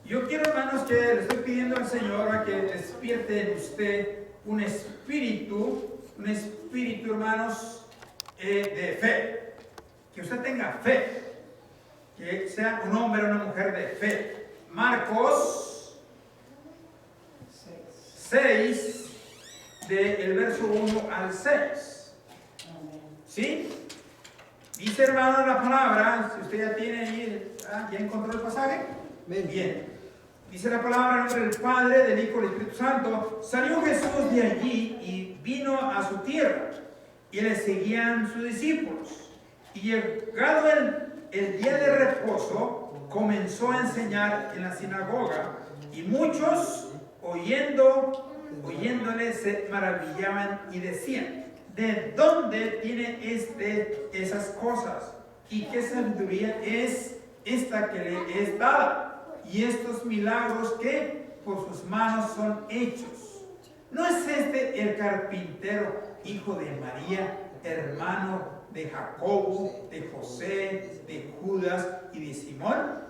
Yo quiero, hermanos, que le estoy pidiendo al Señor a que despierte en usted un espíritu, hermanos, de fe. Que usted tenga fe. Que sea un hombre o una mujer de fe. Marcos 6, del verso 1 al 6. ¿Sí? Dice, hermano, la palabra, si usted ya tiene ahí, ¿ya encontró el pasaje? Bien. Dice la palabra en nombre del Padre, del Hijo y del Espíritu Santo. Salió Jesús de allí y vino a su tierra, y le seguían sus discípulos. Y llegado el día de reposo, comenzó a enseñar en la sinagoga, y muchos, oyéndole, se maravillaban y decían: ¿de dónde tiene esas cosas? ¿Y qué sabiduría es esta que le es dada? Y estos milagros que por sus manos son hechos. ¿No es este el carpintero, hijo de María, hermano de Jacobo, de José, de Judas y de Simón?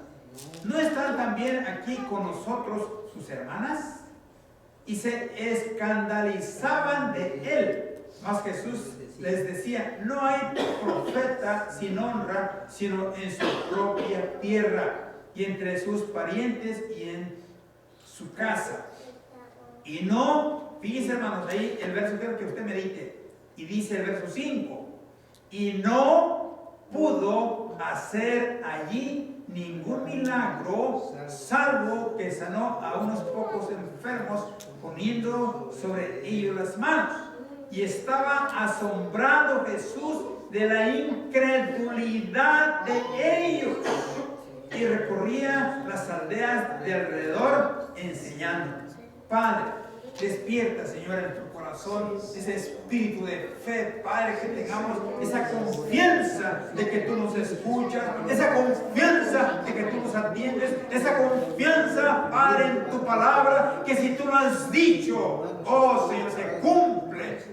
¿No están también aquí con nosotros sus hermanas? Y se escandalizaban de él. Mas Jesús les decía: no hay profeta sin honra, sino en su propia tierra, y entre sus parientes y en su casa. Y no, fíjense, hermanos, ahí el verso quiero que usted medite. Y dice el verso 5: y no pudo hacer allí ningún milagro, salvo que sanó a unos pocos enfermos, poniendo sobre ellos las manos. Y estaba asombrado Jesús de la incredulidad de ellos, y recorría las aldeas de alrededor enseñando. Padre, despierta, Señor, en tu corazón ese espíritu de fe, Padre, que tengamos esa confianza de que tú nos escuchas, esa confianza de que tú nos atiendes, esa confianza, Padre, en tu palabra, que si tú lo has dicho, oh Señor, se cumple,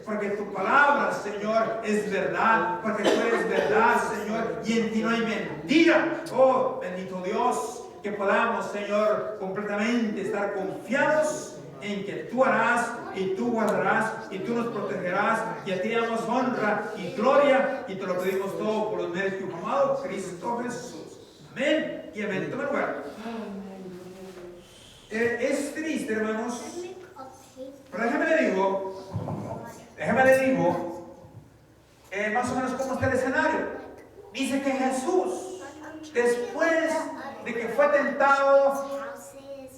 porque tu palabra, Señor, es verdad, porque tú eres verdad, Señor, y en ti no hay mentira. Oh, bendito Dios, que podamos, Señor, completamente estar confiados en que tú harás y tú guardarás y tú nos protegerás, y a ti damos honra y gloria, y te lo pedimos todo por los medios de tu amado Cristo Jesús. Amén y amén. Toma lugar. Es triste, hermanos, pero déjame le digo más o menos cómo está el escenario. Dice que Jesús, después de que fue tentado,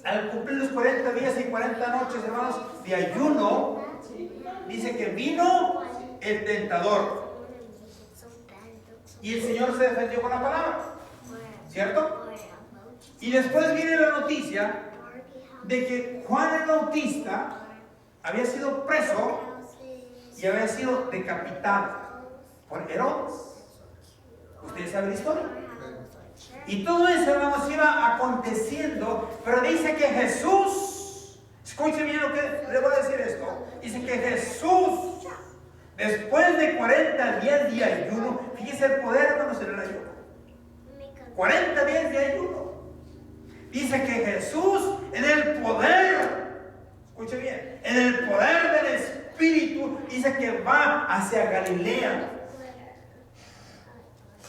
al cumplir los 40 días y 40 noches, hermanos, de ayuno, dice que vino el tentador. Y el Señor se defendió con la palabra, ¿cierto? Y después viene la noticia de que Juan el Bautista había sido preso y había sido decapitado por Herodes. Ustedes saben la historia. Y todo eso, hermanos, iba aconteciendo, pero dice que Jesús, escuche bien lo que le voy a decir esto, dice que Jesús, después de 40 días de ayuno, fíjese el poder, hermanos, en el ayuno, 40 días de ayuno, dice que Jesús, en el poder, escuche bien, en el poder del Espíritu, dice que va hacia Galilea,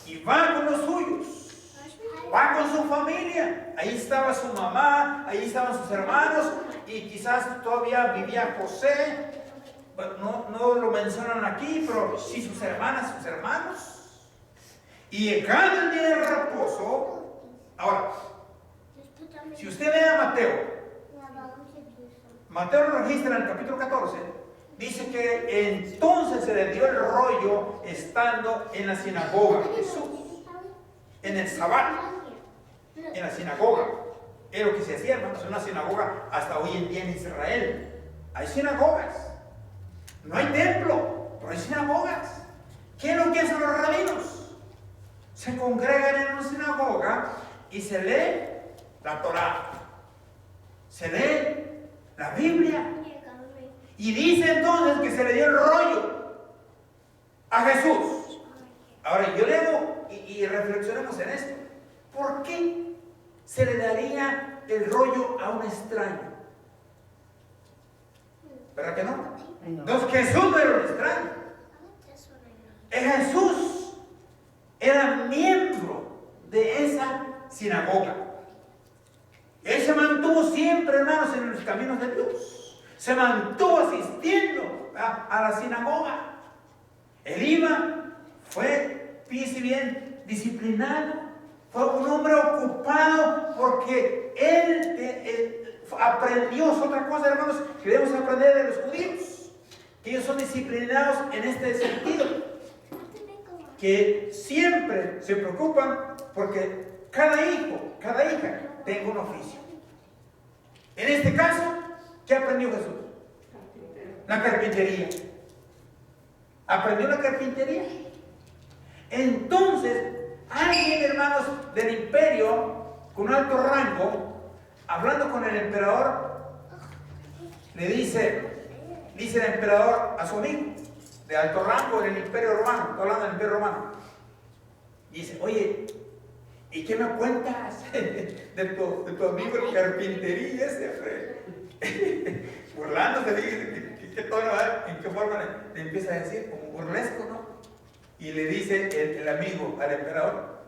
y va con los suyos, va con su familia. Ahí estaba su mamá, ahí estaban sus hermanos, y quizás todavía vivía José. No lo mencionan aquí, pero sí sus hermanas, sus hermanos. Y llegando el día de reposo. Ahora, si usted ve a Mateo lo registra en el capítulo 14. Dice que entonces se le dio el rollo estando en la sinagoga Jesús, en el Sabbat, en la sinagoga. Es lo que se hacía, hermanos, en una sinagoga hasta hoy en día en Israel. Hay sinagogas, no hay templo, pero hay sinagogas. ¿Qué es lo que hacen los rabinos? Se congregan en una sinagoga y se lee la Torá, se lee la Biblia. Y dice entonces que se le dio el rollo a Jesús. Ahora yo leo y reflexionemos en esto. ¿Por qué se le daría el rollo a un extraño. ¿Verdad que no? Entonces Jesús no era un extraño. Jesús era miembro de esa sinagoga. Él se mantuvo siempre, hermanos, en los caminos de Dios. Se mantuvo asistiendo a la sinagoga. Él iba, fue, fíjese bien, disciplinado. Fue un hombre ocupado porque él aprendió. Es otra cosa, hermanos, que debemos aprender de los judíos. Que ellos son disciplinados en este sentido. Que siempre se preocupan porque cada hijo, cada hija tenga un oficio. En este caso, ¿qué aprendió Jesús? La carpintería. Aprendió la carpintería. Entonces, alguien, hermanos, del imperio, con alto rango, hablando con el emperador, le dice el emperador a su amigo, de alto rango en el imperio romano, estoy hablando del imperio romano, dice, oye, ¿y qué me cuentas de tu amigo el carpintería ese? Burlándose, ¿en qué forma le empieza a decir? Como burlesco, ¿no? Y le dice el amigo al emperador,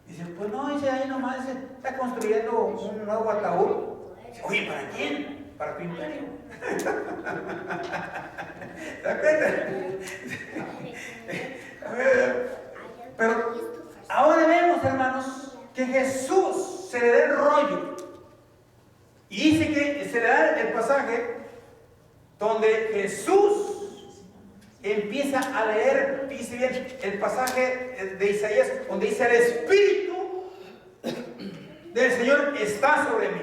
dice, pues no, dice, ahí nomás está construyendo un nuevo ataúd. Dice, oye, ¿para quién? Para tu imperio. ¿Te das cuenta? Pero ahora vemos, hermanos, que Jesús se le da el rollo. Y dice que se le da el pasaje donde Jesús empieza a leer, dice bien, el pasaje de Isaías, donde dice, el Espíritu del Señor está sobre mí.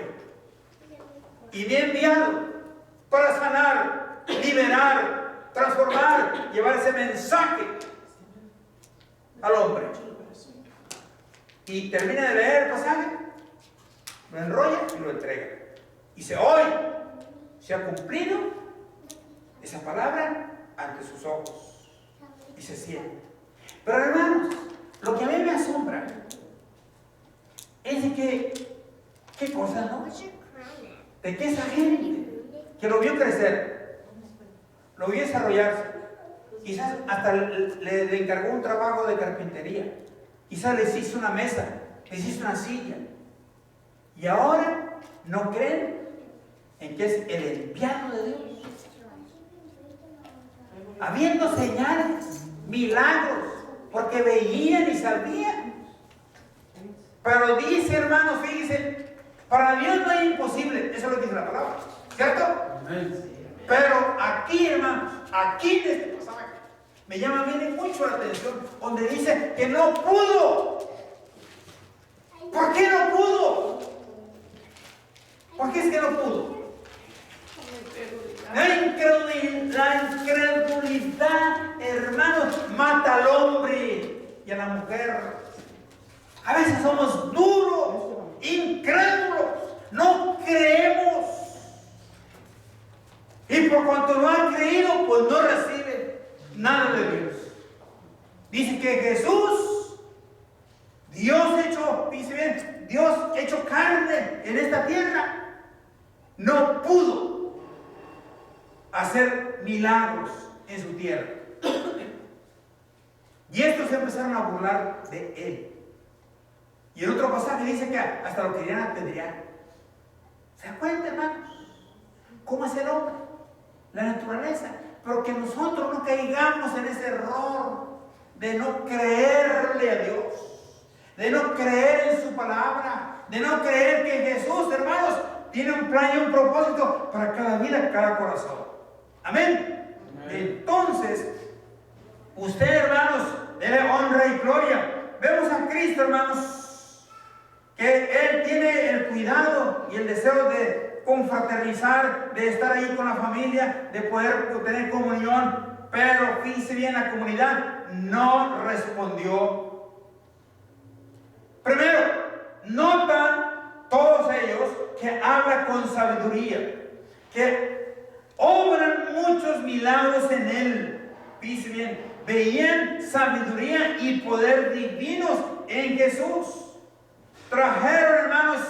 Y me ha enviado para sanar, liberar, transformar, llevar ese mensaje al hombre. Y termina de leer el pasaje, lo enrolla y lo entrega. Y dice, hoy se ha cumplido esa palabra ante sus ojos. Y se siente. Pero hermanos, lo que a mí me asombra es de que, ¿qué cosa, no? De que esa gente que lo vio crecer, lo vio desarrollarse, quizás hasta le encargó un trabajo de carpintería, quizás les hizo una mesa, les hizo una silla, y ahora no creen en que es el enviado de Dios, habiendo señales, milagros, porque veían y sabían. Pero dice, hermanos, fíjense, para Dios no es imposible, eso es lo que dice la palabra, ¿cierto? Pero aquí, hermanos, aquí en este pasaje, me llama bien mucho la atención, donde dice que no pudo. ¿Por qué no pudo? ¿Por qué es que no pudo? La incredulidad, hermanos, mata al hombre y a la mujer. A veces somos duros, incrédulos, no creemos. Y por cuanto no han creído, pues no recibe nada de Dios. Dice que Jesús, Dios hecho, dice bien, Dios hecho carne en esta tierra, no pudo hacer milagros en su tierra. Y estos se empezaron a burlar de él. Y el otro pasaje dice que hasta lo querían apedrear. ¿Se dan cuenta, hermanos? ¿Cómo es el hombre? La naturaleza. Pero que nosotros no caigamos en ese error de no creerle a Dios, de no creer en su palabra, de no creer que Jesús, hermanos, tiene un plan y un propósito para cada vida, cada corazón. Amén. Entonces, usted, hermanos, dele honra y gloria. Vemos a Cristo, hermanos, que Él tiene el cuidado y el deseo de confraternizar, de estar ahí con la familia, de poder tener comunión, pero fíjese bien, la comunidad no respondió. Primero, notan todos ellos que habla con sabiduría, que obran muchos milagros en Él. Fíjese bien, veían sabiduría y poder divinos en Jesús. Trajeron, hermanos,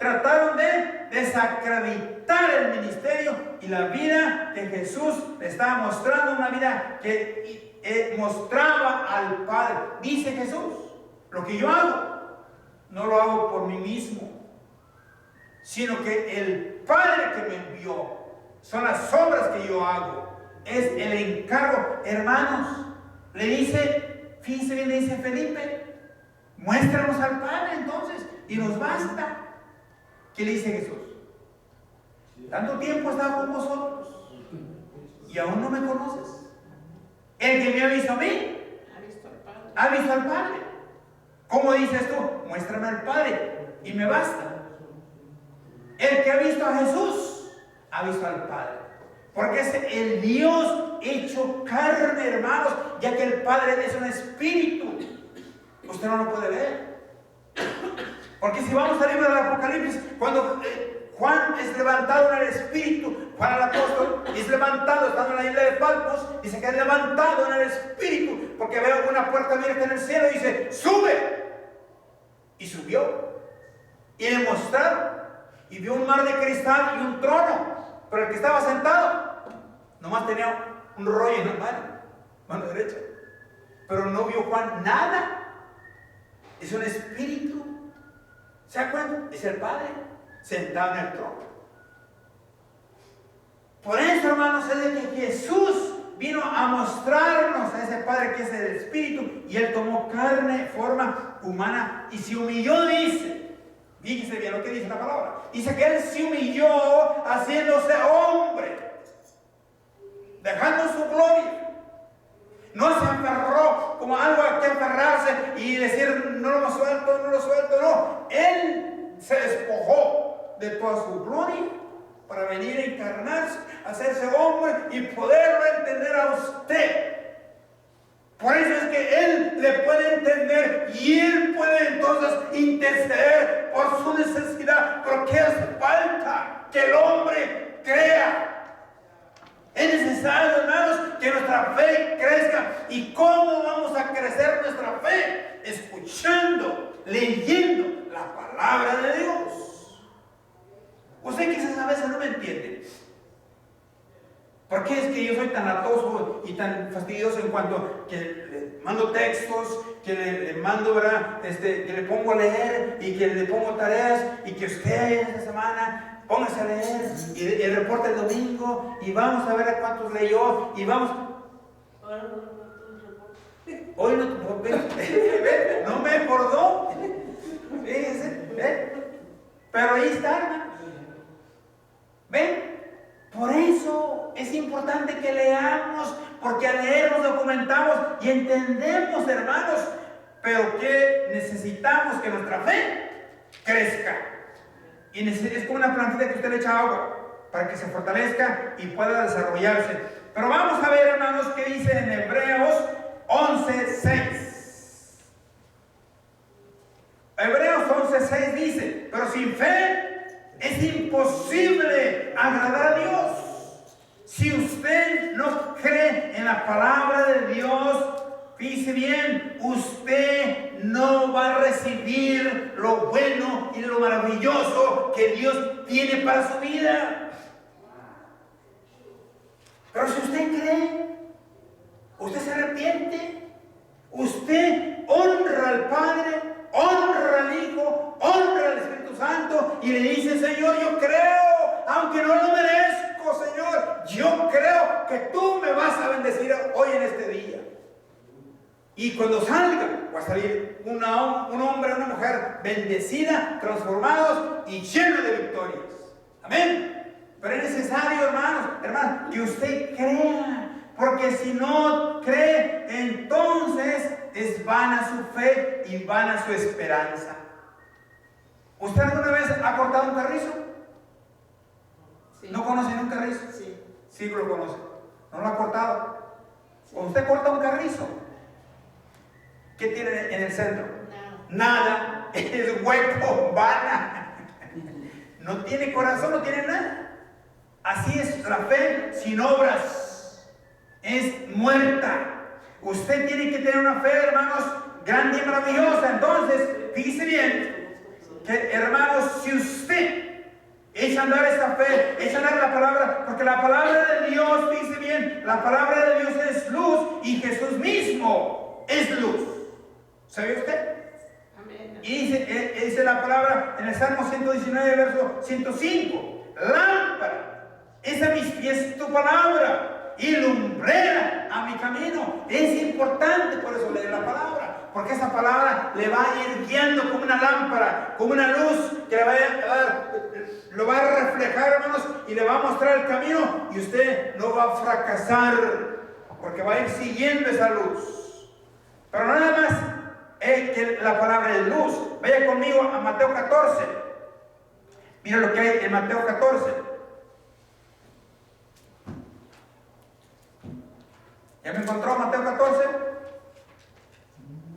trataron de desacreditar el ministerio y la vida que Jesús le estaba mostrando, una vida que mostraba al Padre. Dice Jesús, lo que yo hago, no lo hago por mí mismo, sino que el Padre que me envió, son las obras que yo hago, es el encargo. Hermanos, le dice, fíjense bien, le dice Felipe, muéstranos al Padre entonces, y nos basta. ¿Qué le dice Jesús? Tanto tiempo he estado con vosotros y aún no me conoces. El que me ha visto a mí, ha visto al Padre. ¿Cómo dices tú? Muéstrame al Padre y me basta. El que ha visto a Jesús, ha visto al Padre. Porque es el Dios hecho carne, hermanos, ya que el Padre es un espíritu. Usted no lo puede ver. Porque si vamos al libro del Apocalipsis, cuando Juan es levantado en el espíritu, Juan el apóstol es levantado, estando en la isla de Patmos, dice que es levantado en el espíritu, porque veo una puerta abierta en el cielo y dice, sube. Y subió. Y le mostraron. Y vio un mar de cristal y un trono. Pero el que estaba sentado, nomás tenía un rollo en la mano derecha. Pero no vio Juan nada. Es un espíritu. ¿Se acuerdan? Es el Padre sentado en el trono. Por eso, hermanos, es de que Jesús vino a mostrarnos a ese Padre que es el Espíritu, y Él tomó carne, forma humana, y se humilló, dice. Fíjese bien lo que dice la palabra. Dice que Él se humilló haciéndose hombre, dejando su gloria. No se aferró como algo a que aferrarse y decir, no lo suelto, no lo suelto, no. Él se despojó de toda su gloria para venir a encarnarse, hacerse hombre y poderlo entender a usted. Por eso es que Él le puede entender y Él puede entonces interceder por su necesidad. Pero ¿qué hace falta? Que el hombre crea. Es necesario, hermanos, que nuestra fe crezca. ¿Y cómo vamos a crecer nuestra fe? Escuchando, leyendo la palabra de Dios. Usted quizás a veces no me entiende. ¿Por qué es que yo soy tan latoso y tan fastidioso en cuanto que le mando textos, que le mando, ¿verdad? Que le pongo a leer y que le pongo tareas y que usted esta semana póngase a leer y el reporte el domingo y vamos a ver a cuántos leyó y vamos. Hoy no me acordó. Fíjense, pero ahí está, hermano. ¿Ven? Por eso es importante que leamos, porque al leer nos documentamos y entendemos, hermanos, pero que necesitamos que nuestra fe crezca. Y es como una plantita que usted le echa agua para que se fortalezca y pueda desarrollarse. Pero vamos a ver, hermanos, qué dice en Hebreos 11:6. Hebreos 11:6 dice, pero sin fe es imposible agradar a Dios. Si usted no cree en la palabra de Dios, fíjese bien, usted no va a recibir lo bueno y lo maravilloso que Dios tiene para su vida. Pero si usted cree, usted se arrepiente, usted honra al Padre, honra al Hijo, honra al Espíritu Santo y le dice, Señor, yo creo, aunque no lo merezco, Señor, yo creo que tú me vas a bendecir hoy en este día. Y cuando salga, va a salir un hombre, una mujer bendecida, transformados y llenos de victorias. Amén. Pero es necesario, hermanos, que usted crea. Porque si no cree, entonces es vana su fe y vana su esperanza. ¿Usted alguna vez ha cortado un carrizo? Sí. ¿No conocen un carrizo? Sí. Sí lo conoce. ¿No lo ha cortado? Sí. Cuando usted corta un carrizo, ¿qué tiene en el centro? Nada. Es hueco, vana. No tiene corazón, no tiene nada. Así es la fe sin obras. Es muerta. Usted tiene que tener una fe, hermanos, grande y maravillosa. Entonces, fíjese bien, que hermanos, si usted echa a andar esta fe, echa a andar la palabra, porque la palabra de Dios, dice bien, la palabra de Dios es luz y Jesús mismo es luz. ¿Sabe usted? Amén. Y dice la palabra en el Salmo 119, verso 105, lámpara es a mis pies tu palabra y lumbrera a mi camino. Es importante por eso leer la palabra, porque esa palabra le va a ir guiando como una lámpara, como una luz que le va a dar, lo va a reflejar, hermanos, y le va a mostrar el camino, y usted no va a fracasar, porque va a ir siguiendo esa luz. Pero no nada más que la palabra es luz. Vaya conmigo a Mateo 14. Mira lo que hay en Mateo 14. ¿Ya me encontró Mateo 14?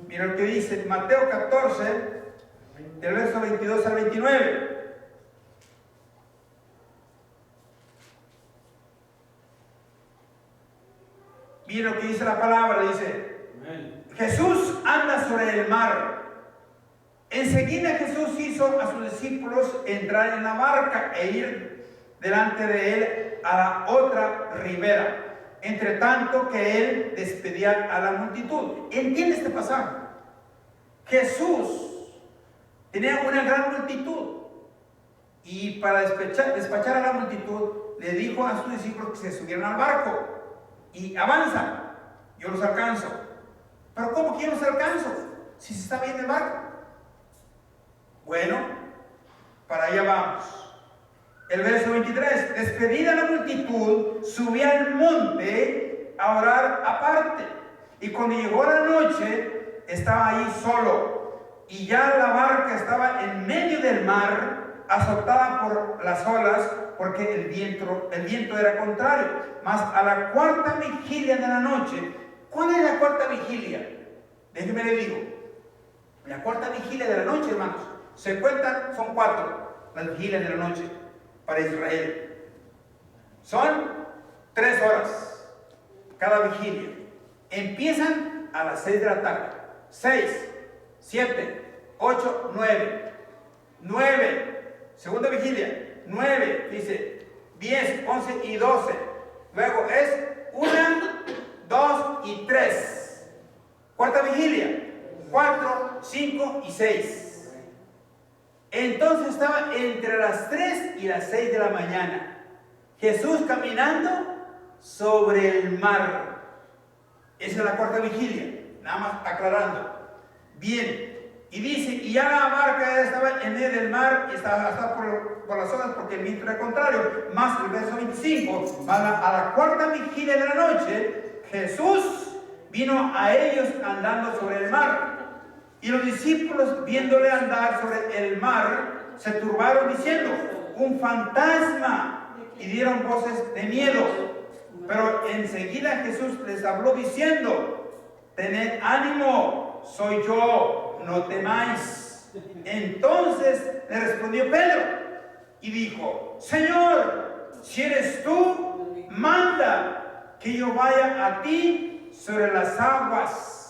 Mira lo que dice Mateo 14, del verso 22 al 29. Mira lo que dice la palabra, dice: Jesús anda sobre el mar. Enseguida Jesús hizo a sus discípulos entrar en la barca e ir delante de él a la otra ribera, entre tanto que él despedía a la multitud. ¿Entiende este pasaje? Jesús tenía una gran multitud y para despachar a la multitud le dijo a sus discípulos que se subieran al barco y avanza, yo los alcanzo. Pero ¿cómo que yo los alcanzo si se está bien el barco? Bueno, para allá vamos. El verso 23, despedida la multitud, subía al monte a orar aparte. Y cuando llegó la noche, estaba ahí solo. Y ya la barca estaba en medio del mar, azotada por las olas, porque el viento era contrario. Mas a la cuarta vigilia de la noche, ¿cuál es la cuarta vigilia? Déjeme le digo. La cuarta vigilia de la noche, hermanos, se cuentan, son 4 las vigilias de la noche para Israel. Son 3 horas cada vigilia. Empiezan a las 6 de la tarde. 6, 7, 8, 9. 9, segunda vigilia. 9, dice 10, 11 y 12. Luego es 1, 2 y 3. Cuarta vigilia. 4, 5 y 6. Entonces estaba entre las 3 y las 6 de la mañana. Jesús caminando sobre el mar. Esa es la cuarta vigilia. Nada más aclarando. Bien. Y dice, y ya la barca estaba en medio del mar y estaba por las olas porque el viento era contrario. Más el verso 25. A la cuarta vigilia de la noche, Jesús vino a ellos andando sobre el mar. Y los discípulos, viéndole andar sobre el mar, se turbaron diciendo, un fantasma, y dieron voces de miedo. Pero enseguida Jesús les habló diciendo, tened ánimo, soy yo, no temáis. Entonces le respondió Pedro y dijo, Señor, si eres tú, manda que yo vaya a ti sobre las aguas.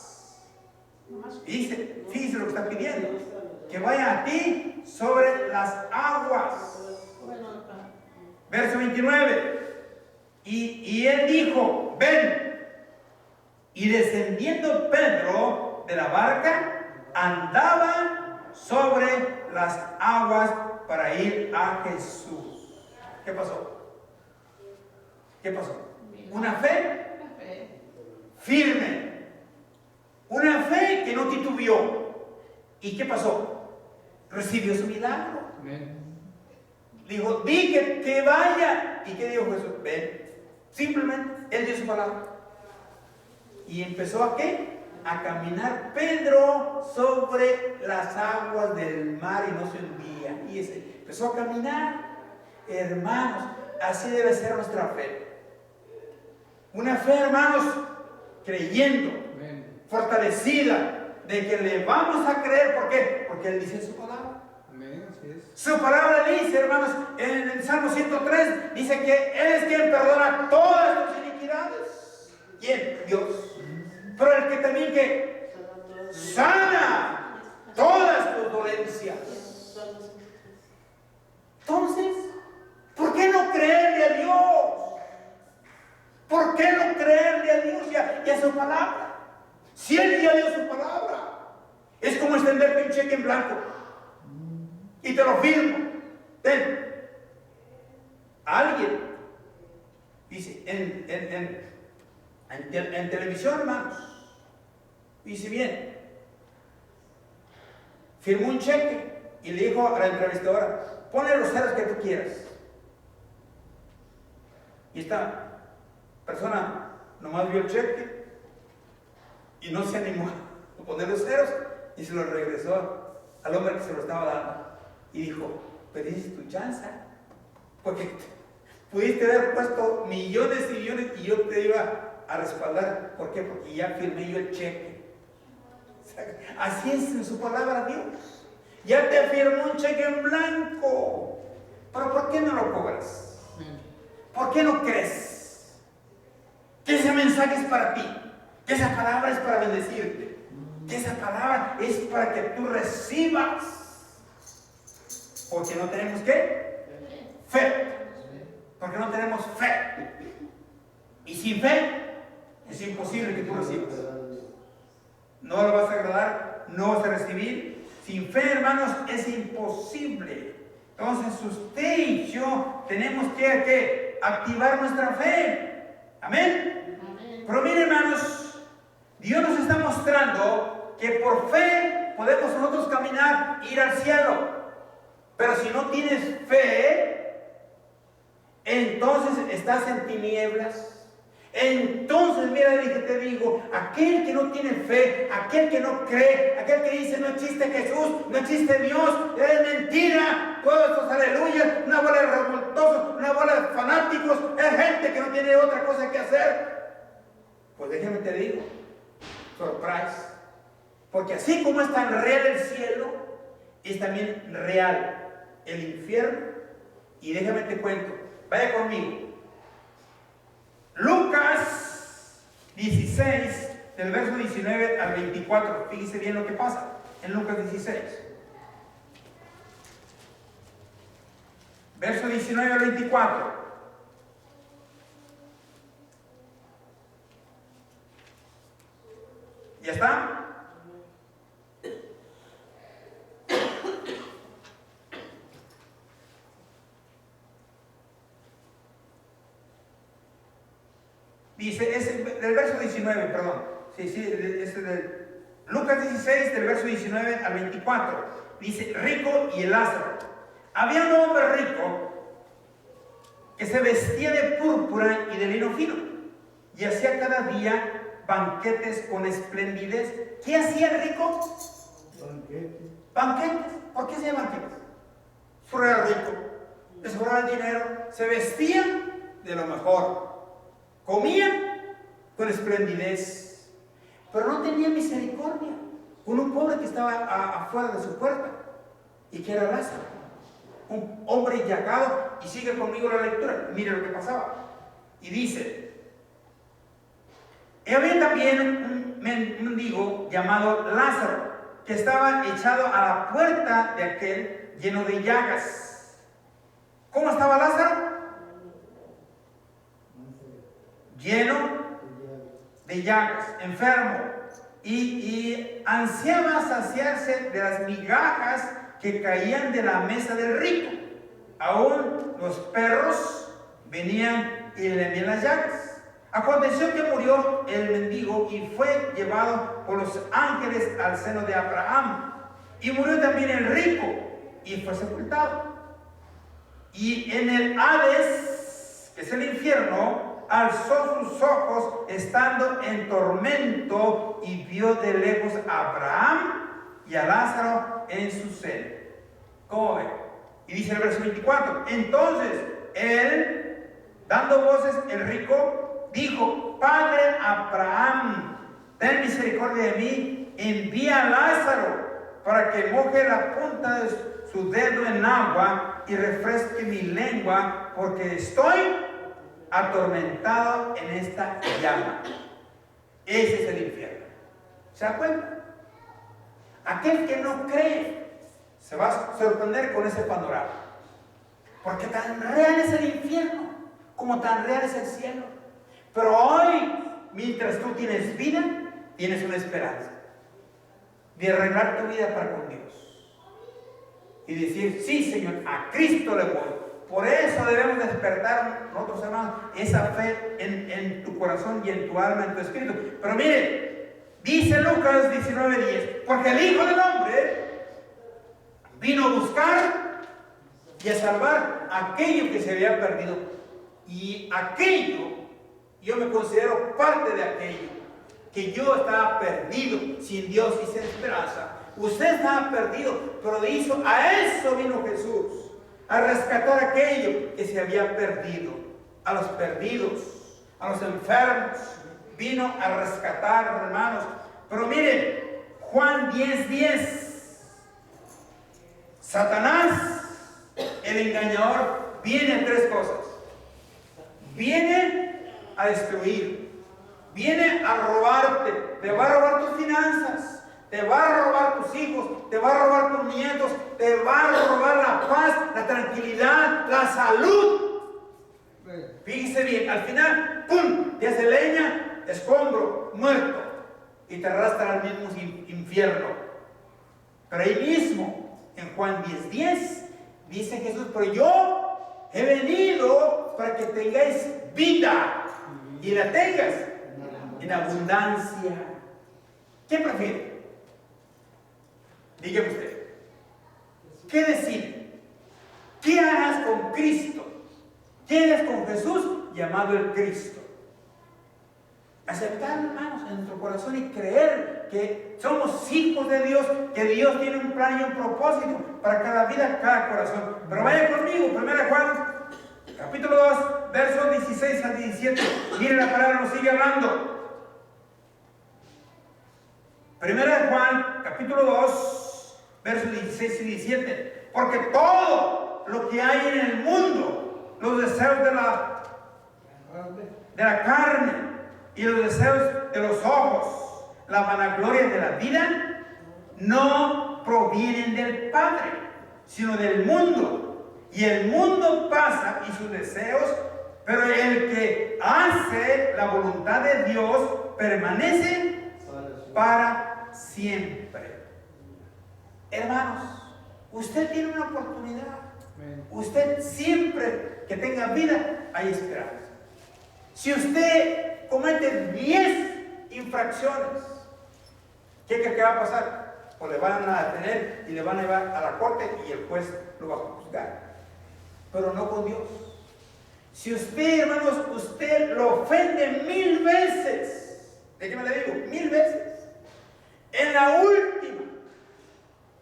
Dice, fíjese lo que está pidiendo, que vaya a ti sobre las aguas. Verso 29. Y él dijo, ven. Y descendiendo Pedro de la barca, andaba sobre las aguas para ir a Jesús. ¿Qué pasó? ¿Qué pasó? Una fe firme. Una fe que no titubeó. ¿Y qué pasó? Recibió su milagro. Amén. Dijo, di que vaya. ¿Y qué dijo Jesús? Ven. Simplemente, él dio su palabra. ¿Y empezó a qué? A caminar Pedro sobre las aguas del mar y no se hundía. Y empezó a caminar. Hermanos, así debe ser nuestra fe. Una fe, hermanos, creyendo. Fortalecida de que le vamos a creer. ¿Por qué? Porque él dice su palabra. Amén, así es. Su palabra dice, hermanos, en el Salmo 103 dice que él es quien perdona todas tus iniquidades. ¿Quién? Dios. Pero el que también que sana todas tus dolencias. Entonces, ¿por qué no creerle a Dios? ¿Por qué no creerle a Dios y a su palabra? Si Él ya dio su palabra, es como extenderte un cheque en blanco y te lo firmo. Ten. Alguien dice en televisión, hermanos, dice bien, firmó un cheque y le dijo a la entrevistadora: ponle los ceros que tú quieras. Y esta persona nomás vio el cheque y no se animó a poner los ceros y se lo regresó al hombre que se lo estaba dando. Y dijo: pediste tu chance, porque pudiste haber puesto millones y millones y yo te iba a respaldar. ¿Por qué? Porque ya firmé yo el cheque. O sea, así es en su palabra Dios. Ya te firmó un cheque en blanco. Pero ¿por qué no lo cobras? ¿Por qué no crees que ese mensaje es para ti? Que esa palabra es para bendecirte. Que esa palabra es para que tú recibas. Porque no tenemos ¿qué? Fe. Porque no tenemos fe. Y sin fe es imposible que tú recibas. No lo vas a agradar, no vas a recibir. Sin fe, hermanos, es imposible. Entonces usted y yo tenemos que activar nuestra fe. Amén. Pero miren, hermanos, Dios nos está mostrando que por fe podemos nosotros caminar, ir al cielo. Pero si no tienes fe, entonces estás en tinieblas. Entonces, mira, te digo, aquel que no tiene fe, aquel que no cree, aquel que dice no existe Jesús, no existe Dios, es mentira, todos estos aleluyas, una bola de revoltosos, una bola de fanáticos, es gente que no tiene otra cosa que hacer. Pues déjame te digo, surprise, porque así como es tan real el cielo, es también real el infierno. Y déjame te cuento, vaya conmigo. Lucas 16, del verso 19 al 24. Fíjese bien lo que pasa en Lucas 16. Verso 19 al 24. ¿Ya está? Dice, es del verso 19, perdón. Sí, es de Lucas 16, del verso 19 al 24. Dice, rico y el Lázaro. Había un hombre rico que se vestía de púrpura y de lino fino y hacía cada día banquetes con esplendidez. ¿Qué hacía el rico? Banquetes. ¿Banquetes? ¿Por qué hacía banquetes? Solo era rico, le sobraba el dinero, se vestía de lo mejor. Comía con esplendidez, pero no tenía misericordia con un pobre que estaba afuera de su puerta y que era Lázaro, un hombre llagado. Y sigue conmigo la lectura, mire lo que pasaba. Y dice: y había también un mendigo llamado Lázaro que estaba echado a la puerta de aquel lleno de llagas. ¿Cómo estaba Lázaro? Lleno de llagas, enfermo, y ansiaba saciarse de las migajas que caían de la mesa del rico. Aún los perros venían y le lamían las llagas. Aconteció que murió el mendigo y fue llevado por los ángeles al seno de Abraham. Y murió también el rico y fue sepultado. Y en el Hades, que es el infierno, alzó sus ojos estando en tormento y vio de lejos a Abraham y a Lázaro en su seno. ¿Cómo ven? Y dice el verso 24: entonces él, dando voces, el rico dijo: Padre Abraham, ten misericordia de mí, envía a Lázaro para que moje la punta de su dedo en agua y refresque mi lengua, porque estoy atormentado en esta llama. Ese es el infierno. ¿Se da cuenta? Aquel que no cree se va a sorprender con ese panorama. Porque tan real es el infierno como tan real es el cielo. Pero hoy, mientras tú tienes vida, tienes una esperanza de arreglar tu vida para con Dios. Y decir, sí, Señor, a Cristo le voy. Por eso debemos despertar nosotros, hermanos, esa fe en tu corazón y en tu alma, en tu espíritu. Pero mire, dice Lucas 19:10, porque el Hijo del Hombre vino a buscar y a salvar aquello que se había perdido. Y aquello, yo me considero parte de aquello, que yo estaba perdido, sin Dios y sin esperanza. Usted estaba perdido, pero a eso vino Jesús, a rescatar aquello que se había perdido, a los perdidos, a los enfermos. Vino a rescatar, hermanos. Pero miren, Juan 10:10. Satanás, el engañador, viene a tres cosas. Viene a destruir, viene a robarte, te va a robar tus finanzas, te va a robar tus hijos, te va a robar tus nietos, te va a robar la paz, la tranquilidad, la salud. Fíjese bien, al final, ¡pum!, te hace leña, escombro, muerto, y te arrastra al mismo infierno. Pero ahí mismo, en Juan 10:10, dice Jesús, pero yo he venido para que tengáis vida y la tengas en abundancia. ¿Qué prefiere? Dígame usted, ¿qué decide? ¿Qué harás con Cristo? ¿Qué harás con Jesús llamado el Cristo? Aceptar, hermanos, en nuestro corazón y creer que somos hijos de Dios, que Dios tiene un plan y un propósito para cada vida, cada corazón. Pero vaya conmigo, 1 Juan, capítulo 2, versos 16 al 17. Mire, la palabra nos sigue hablando. 1 Juan, capítulo 2, versos 16 y 17. Porque todo lo que hay en el mundo, los deseos de la carne, y los deseos de los ojos, la vanagloria de la vida, no provienen del Padre, sino del mundo. Y el mundo pasa y sus deseos, pero el que hace la voluntad de Dios permanece para siempre. Hermanos, usted tiene una oportunidad. Usted siempre que tenga vida, hay esperanza. Si usted comete 10 infracciones, ¿qué cree que va a pasar? Pues le van a detener y le van a llevar a la corte y el juez lo va a juzgar. Pero no con Dios. Si usted, hermanos, usted lo ofende 1000 veces, ¿de qué me le digo? 1000 veces. En la última,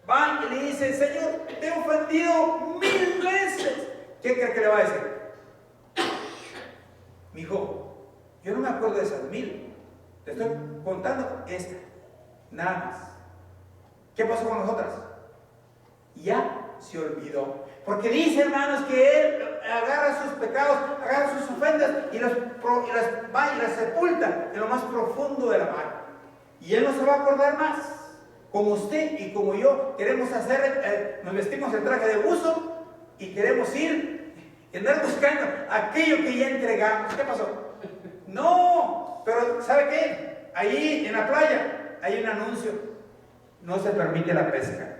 va y le dice, Señor, te he ofendido 1000 veces. ¿Qué cree que le va a decir? Mijo, yo no me acuerdo de esas 1000. Te estoy contando esta. Nada más. ¿Qué pasó con las otras? Ya se olvidó. Porque dice, hermanos, que Él agarra sus pecados, agarra sus ofensas y las va y las sepulta en lo más profundo de la mar. Y Él no se va a acordar más. Como usted y como yo queremos hacer, nos vestimos el traje de buzo y queremos ir y andar buscando aquello que ya entregamos. ¿Qué pasó? No, pero ¿sabe qué? Ahí en la playa hay un anuncio: no se permite la pesca.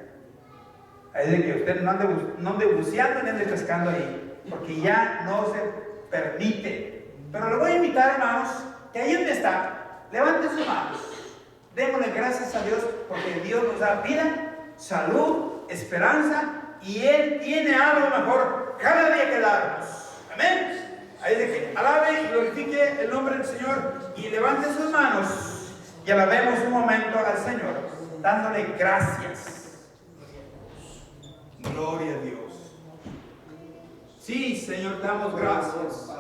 Ahí de que usted no ande buceando ni ande pescando ahí, porque ya no se permite. Pero le voy a invitar, hermanos, que ahí donde está, levante sus manos, démosle gracias a Dios, porque Dios nos da vida, salud, esperanza, y Él tiene algo mejor cada día que darnos. Amén. Ahí de que alabe y glorifique el nombre del Señor y levante sus manos y alabemos un momento al Señor, dándole gracias. Gloria a Dios. Sí, Señor, te damos gracias,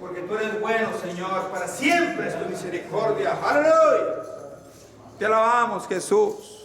porque tú eres bueno, Señor, para siempre es tu misericordia. Aleluya. Te alabamos, Jesús.